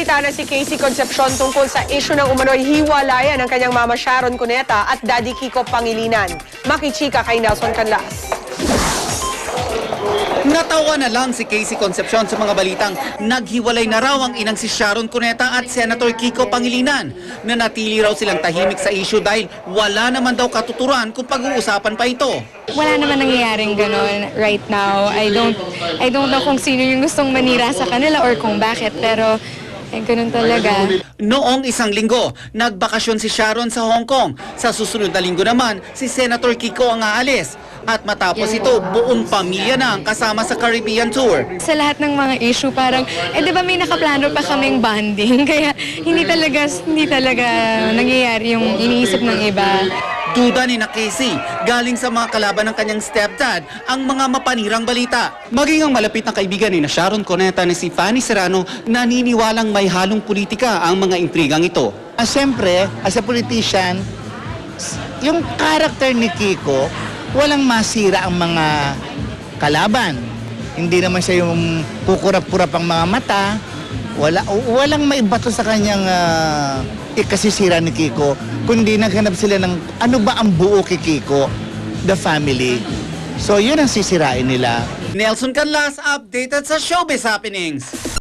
Nagsalita na si Casey Concepcion tungkol sa issue ng umano'y hiwalayan ng kanyang mama Sharon Cuneta at Daddy Kiko Pangilinan. Makichika kay Nelson Canlas. Natawa na lang si Casey Concepcion sa mga balitang naghiwalay na raw ang inang si Sharon Cuneta at Senator Kiko Pangilinan. Nanatili raw silang tahimik sa issue dahil wala naman daw katuturan kung pag-uusapan pa ito. Wala naman nangyayaring ganon right now. I don't know kung sino yung gustong manira sa kanila or kung bakit, pero ganun talaga. Noong isang linggo, nagbakasyon si Sharon sa Hong Kong. Sa susunod na linggo naman, si Senator Kiko ang aalis. At matapos ito, buong pamilya na ang kasama sa Caribbean Tour. Sa lahat ng mga issue, parang, di ba may nakaplano pa kaming bonding? Kaya hindi talaga nangyayari yung iniisip ng iba. Duda ni na Casey, galing sa mga kalaban ng kanyang stepdad, ang mga mapanirang balita. Maging ang malapit na kaibigan ni na Sharon Cuneta ni si Fanny Serrano, naniniwalang may halong politika ang mga intrigang ito. Siyempre, as a politician, yung character ni Kiko, walang masira ang mga kalaban. Hindi naman siya yung kukurap-kurap ang mga mata. Walang maibato sa kanyang ikasisira ni Kiko, kundi naghanap sila ng ano ba ang buo kay Kiko, the family. So yun ang sisirain nila. Nelson Canlas, updated sa Showbiz Happenings.